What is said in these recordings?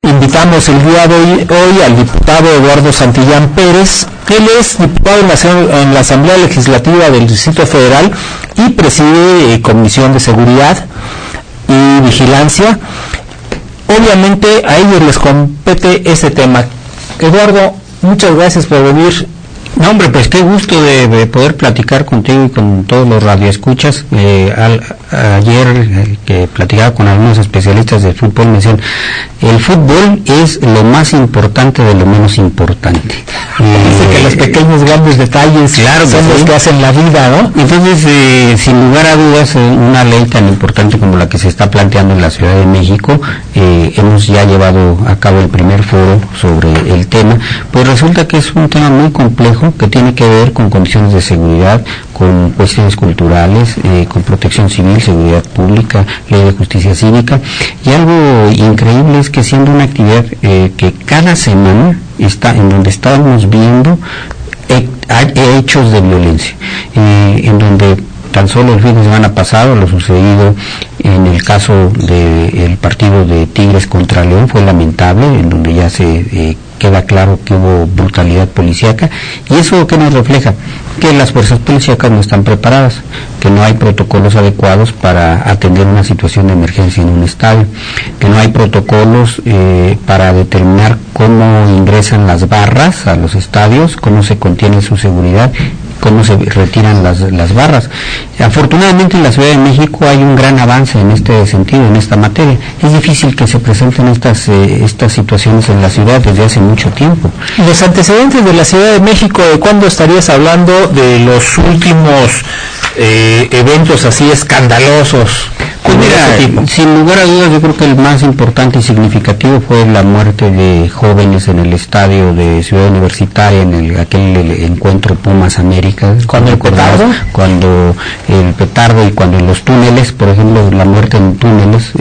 Invitamos el día de hoy al diputado Eduardo Santillán Pérez. Él es diputado en la Asamblea Legislativa del Distrito Federal y preside Comisión de Seguridad y Vigilancia. Obviamente a ellos les compete ese tema. Eduardo, muchas gracias por venir. No, hombre, pues qué gusto de poder platicar contigo y con todos los radioescuchas. Ayer que platicaba con algunos especialistas del fútbol, me decían, el fútbol es lo más importante de lo menos importante. Dice que los pequeños grandes detalles, claro, son los que hacen la vida, ¿no? Entonces, sin lugar a dudas, una ley tan importante como la que se está planteando en la Ciudad de México, hemos ya llevado a cabo el primer foro sobre el tema, pues resulta que es un tema muy complejo que tiene que ver con condiciones de seguridad, con cuestiones culturales, con protección civil, seguridad pública, ley de justicia cívica, y algo increíble es que siendo una actividad que cada semana está en donde estamos viendo hechos de violencia, en donde tan solo el fin de semana pasado lo sucedido en el caso del partido de Tigres contra León fue lamentable, en donde ya se queda claro que hubo brutalidad policíaca. ¿Y eso qué nos refleja? Que las fuerzas policíacas no están preparadas, que no hay protocolos adecuados para atender una situación de emergencia en un estadio, que no hay protocolos para determinar cómo ingresan las barras a los estadios, cómo se contiene su seguridad, cómo se retiran las barras. Afortunadamente en la Ciudad de México hay un gran avance en este sentido, en esta materia. Es difícil que se presenten estas situaciones en la ciudad desde hace mucho tiempo. Los antecedentes de la Ciudad de México, ¿de cuándo estarías hablando de los últimos eventos así escandalosos? Pues mira, sin lugar a dudas, yo creo que el más importante y significativo fue la muerte de jóvenes en el estadio de Ciudad Universitaria, en aquel encuentro Pumas América. ¿Cuándo el petardo? Cuando el petardo y cuando en los túneles, por ejemplo, la muerte en túneles,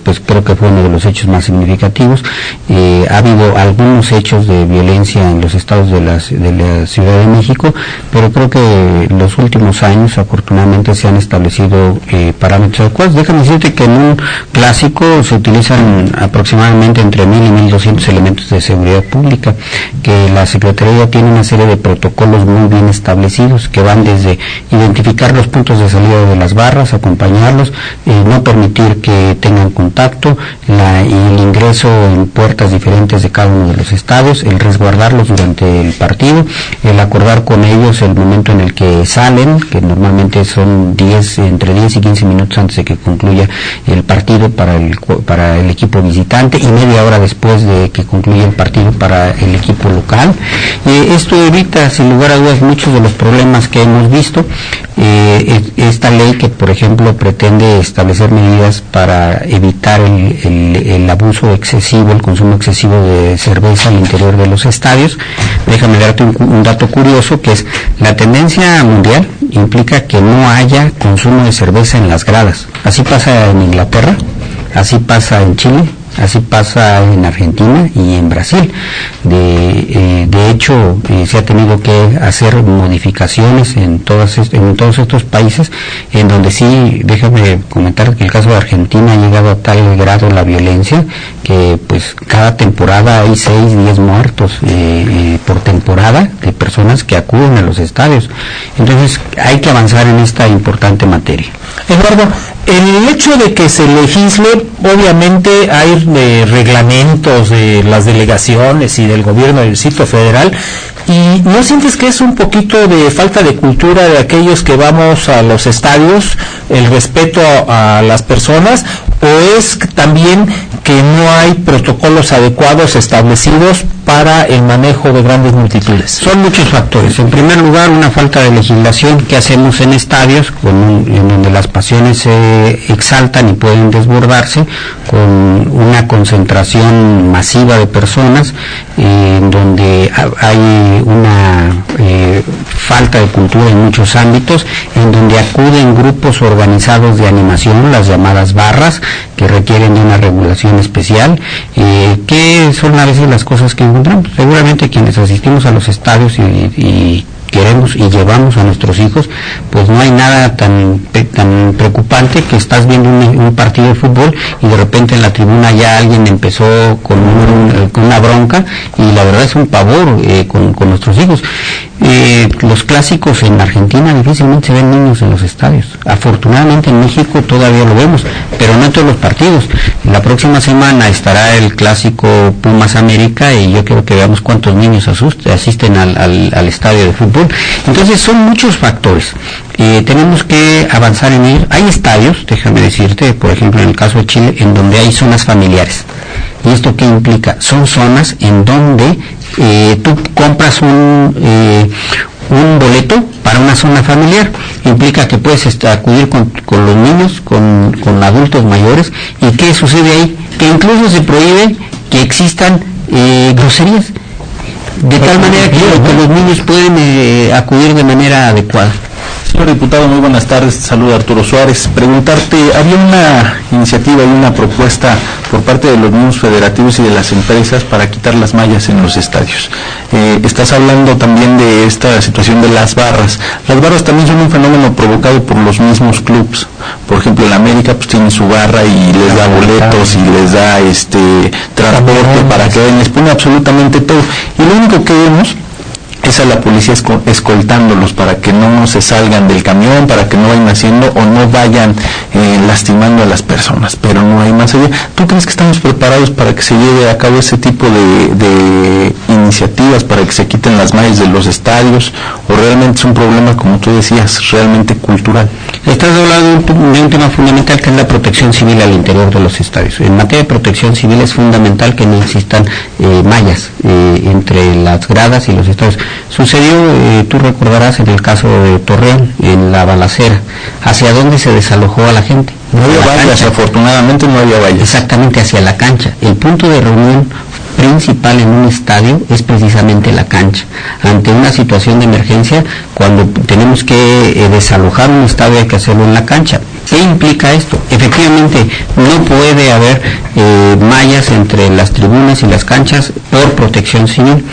pues creo que fue uno de los hechos más significativos. Ha habido algunos hechos de violencia en los estados de la Ciudad de México, pero creo que en los últimos años, afortunadamente, se han establecido parámetros adecuados. Déjame decirte que en un clásico se utilizan aproximadamente entre 1,000 y 1,200 elementos de seguridad pública, que la Secretaría tiene una serie de protocolos muy bien establecidos, que van desde identificar los puntos de salida de las barras, acompañarlos, no permitir que tengan contacto, y el ingreso en puertas diferentes de cada uno de los estadios, el resguardarlos durante el partido, el acordar con ellos el momento en el que salen, que normalmente son entre 10 y 15 minutos antes de que concluya el partido para el equipo visitante y media hora después de que concluya el partido para el equipo local. Esto evita sin lugar a dudas muchos de los problemas que hemos visto. Esta ley que por ejemplo pretende establecer medidas para evitar el abuso excesivo, el consumo excesivo de cerveza al interior de los estadios. Déjame darte un dato curioso, que es la tendencia mundial implica que no haya consumo de cerveza en las gradas. Así pasa en Inglaterra, así pasa en Chile, así pasa en Argentina y en Brasil. De hecho, se ha tenido que hacer modificaciones en todos estos países, en donde sí, déjame comentar que el caso de Argentina ha llegado a tal grado la violencia que pues cada temporada hay 6, 10 muertos por temporada de personas que acuden a los estadios. Entonces hay que avanzar en esta importante materia. Eduardo, el hecho de que se legisle, obviamente hay reglamentos de las delegaciones y del gobierno del Distrito Federal, ¿y no sientes que es un poquito de falta de cultura de aquellos que vamos a los estadios, el respeto a las personas, o es también que no hay protocolos adecuados establecidos para el manejo de grandes multitudes? Son muchos factores. En primer lugar, una falta de legislación que hacemos en estadios, en donde las pasiones se exaltan y pueden desbordarse, con una concentración masiva de personas, en donde hay una falta de cultura en muchos ámbitos, en donde acuden grupos organizados de animación, las llamadas barras, que requieren de una regulación especial, que son a veces las cosas que encontramos. Seguramente quienes asistimos a los estadios y queremos y llevamos a nuestros hijos, pues no hay nada tan preocupante que estás viendo un partido de fútbol y de repente en la tribuna ya alguien empezó con una bronca, y la verdad es un pavor con nuestros hijos. Los clásicos en Argentina difícilmente se ven niños en los estadios. Afortunadamente en México todavía lo vemos, pero no en todos los partidos. La próxima semana estará el clásico Pumas América y yo creo que veamos cuántos niños asisten al estadio de fútbol. Entonces son muchos factores. Tenemos que avanzar en ello. Hay estadios, déjame decirte, por ejemplo en el caso de Chile, en donde hay zonas familiares. ¿Y esto qué implica? Son zonas en donde tú compras un boleto para una zona familiar. Implica que puedes acudir con los niños, con adultos mayores. ¿Y qué sucede ahí? Que incluso se prohíbe que existan groserías, de tal manera que los niños pueden acudir de manera adecuada. Señor diputado, muy buenas tardes. Saluda Arturo Suárez. Preguntarte, había una iniciativa y una propuesta por parte de los mismos federativos y de las empresas para quitar las mallas en los estadios. Estás hablando también de esta situación de las barras. Las barras también son un fenómeno provocado por los mismos clubes. Por ejemplo, en América pues tiene su barra y les da boletos y les da transporte para que les pone absolutamente todo. Y lo único que vemos es a la policía escoltándolos para que no se salgan del camión, para que no vayan haciendo o no vayan lastimando a las personas, pero no hay más allá. ¿Tú crees que estamos preparados para que se lleve a cabo ese tipo de iniciativas, para que se quiten las mallas de los estadios, o realmente es un problema, como tú decías, realmente cultural? Estás hablando de un tema fundamental, que es la protección civil al interior de los estadios. En materia de protección civil es fundamental que no existan mallas entre las gradas y los estadios. Sucedió, tú recordarás, en el caso de Torreón, en la balacera, hacia dónde se desalojó a la gente. No había vallas, afortunadamente no había vallas. Exactamente, hacia la cancha. El punto de reunión principal en un estadio es precisamente la cancha. Ante una situación de emergencia, cuando tenemos que desalojar un estadio, hay que hacerlo en la cancha. ¿Qué implica esto? Efectivamente, no puede haber mallas entre las tribunas y las canchas por protección civil.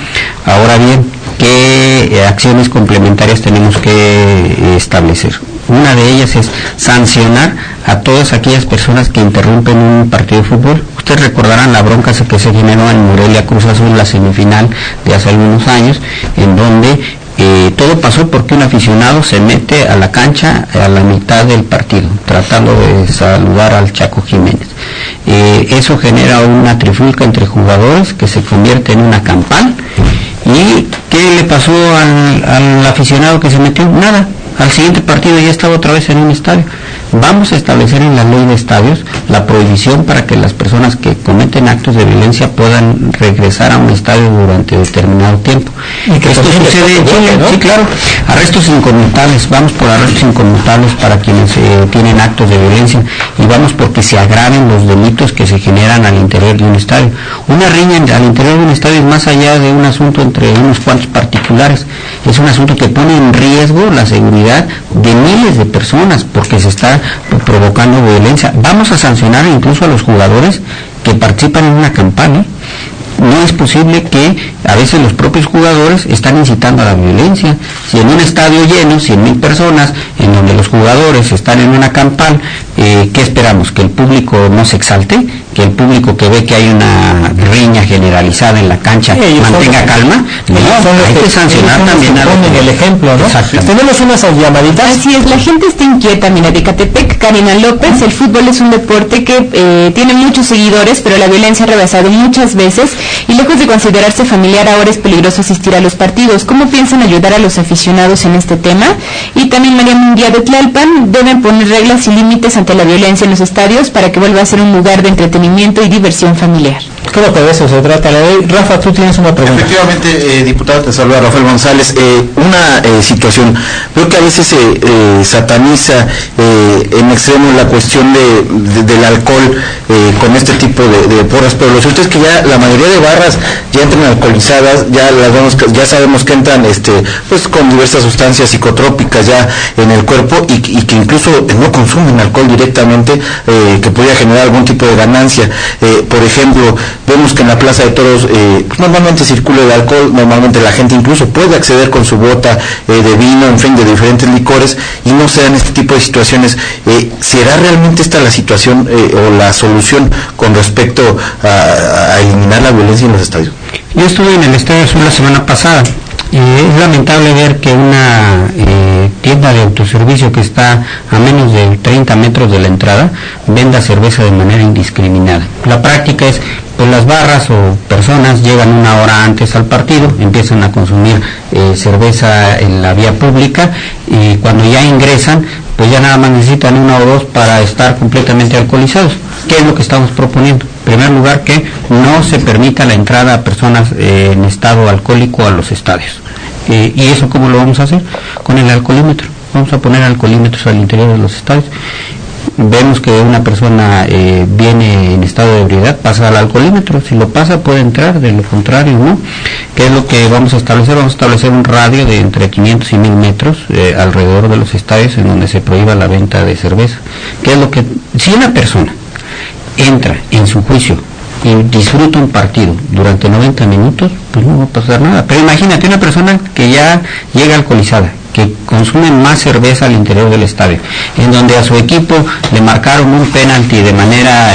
Ahora bien, ¿qué acciones complementarias tenemos que establecer? Una de ellas es sancionar a todas aquellas personas que interrumpen un partido de fútbol. Ustedes recordarán la bronca que se generó en Morelia Cruz Azul, la semifinal de hace algunos años, en donde todo pasó porque un aficionado se mete a la cancha a la mitad del partido, tratando de saludar al Chaco Jiménez. Eso genera una trifulca entre jugadores que se convierte en una campal. ¿Y qué le pasó al aficionado que se metió? Nada. Al siguiente partido ya estaba otra vez en un estadio. Vamos a establecer en la ley de estadios la prohibición para que las personas que cometen actos de violencia puedan regresar a un estadio durante determinado tiempo. Y que esto sucede en Chile, ¿no? Sí, claro. Arrestos inconmutables, vamos por arrestos inconmutables para quienes tienen actos de violencia, y vamos porque se agraven los delitos que se generan al interior de un estadio. Una riña al interior de un estadio es más allá de un asunto entre unos cuantos particulares, es un asunto que pone en riesgo la seguridad de miles de personas porque se está provocando violencia. Vamos a sancionar incluso a los jugadores que participan en una campaña. No es posible que a veces los propios jugadores están incitando a la violencia. Si en un estadio lleno, 100,000 personas, en donde los jugadores están en una campal, ¿qué esperamos? ¿Que el público no se exalte? ¿Que el público que ve que hay una riña generalizada en la cancha mantenga calma? No, hay que sancionar también a los... el ejemplo, ¿no? Tenemos unas llamaditas. Así es, la gente está inquieta. Mira, de Catepec, Karina López: el fútbol es un deporte que tiene muchos seguidores, pero la violencia ha rebasado muchas veces, y lejos de considerarse familiar, ahora es peligroso asistir a los partidos. ¿Cómo piensan ayudar a los aficionados en este tema? Y también María Munguía de Tlalpan: deben poner reglas y límites ante la violencia en los estadios para que vuelva a ser un lugar de entretenimiento y diversión familiar. Creo que de eso se trata la ley. Rafa, tú tienes una pregunta. Efectivamente, diputado, te saluda Rafael González. Una situación, creo que a veces se sataniza en extremo la cuestión del alcohol con este tipo de porras, pero lo cierto es que ya la mayoría de barras ya entran alcoholizadas, ya sabemos que entran pues con diversas sustancias psicotrópicas ya en el cuerpo, y que incluso no consumen alcohol directamente, que podría generar algún tipo de ganancia violencia. Por ejemplo, vemos que en la Plaza de Toros pues normalmente circula el alcohol, normalmente la gente incluso puede acceder con su bota de vino, en fin, de diferentes licores, y no se dan este tipo de situaciones. ¿Será realmente esta la situación o la solución con respecto a eliminar la violencia en los estadios? Yo estuve en el Estadio Azul la semana pasada. Es lamentable ver que una tienda de autoservicio que está a menos de 30 metros de la entrada venda cerveza de manera indiscriminada. La práctica es, pues las barras o personas llegan una hora antes al partido, empiezan a consumir cerveza en la vía pública, y cuando ya ingresan, pues ya nada más necesitan una o dos para estar completamente alcoholizados. ¿Qué es lo que estamos proponiendo? En primer lugar, que no se permita la entrada a personas en estado alcohólico a los estadios. ¿Y eso cómo lo vamos a hacer? Con el alcoholímetro. Vamos a poner alcoholímetros al interior de los estadios. Vemos que una persona viene en estado de ebriedad, pasa al alcoholímetro. Si lo pasa, puede entrar, de lo contrario, ¿no? ¿Qué es lo que vamos a establecer? Vamos a establecer un radio de entre 500 y 1000 metros alrededor de los estadios en donde se prohíba la venta de cerveza. ¿Qué es lo que...? Si una persona entra en su juicio y disfruta un partido durante 90 minutos, pues no va a pasar nada. Pero imagínate una persona que ya llega alcoholizada, que consume más cerveza al interior del estadio, en donde a su equipo le marcaron un penalti de manera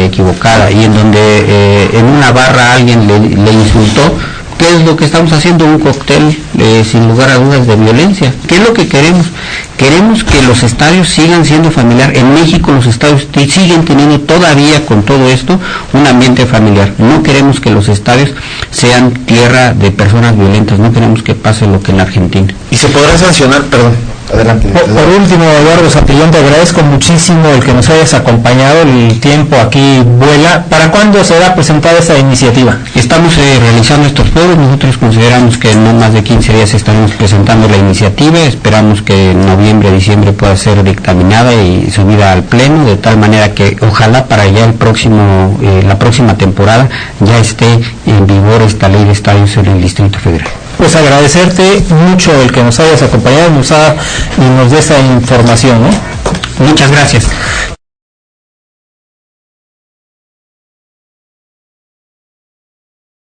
equivocada, y en donde en una barra alguien le insultó. ¿Qué es lo que estamos haciendo? Un cóctel, sin lugar a dudas, de violencia. ¿Qué es lo que queremos? Queremos que los estadios sigan siendo familiar. En México los estadios siguen teniendo todavía, con todo esto, un ambiente familiar. No queremos que los estadios sean tierra de personas violentas. No queremos que pase lo que en Argentina. ¿Y se podrá sancionar? Perdón. Adelante. Por último, Eduardo Santillón, te agradezco muchísimo el que nos hayas acompañado. El tiempo aquí vuela. ¿Para cuándo será presentada esta iniciativa? Estamos realizando estos foros. Nosotros consideramos que en no más de 15 días estaremos presentando la iniciativa. Esperamos que en noviembre, diciembre pueda ser dictaminada y subida al pleno, de tal manera que ojalá para ya la próxima temporada ya esté en vigor esta ley de estadios en el Distrito Federal. Pues agradecerte mucho el que nos hayas acompañado y nos dé esa información, ¿no? Muchas gracias.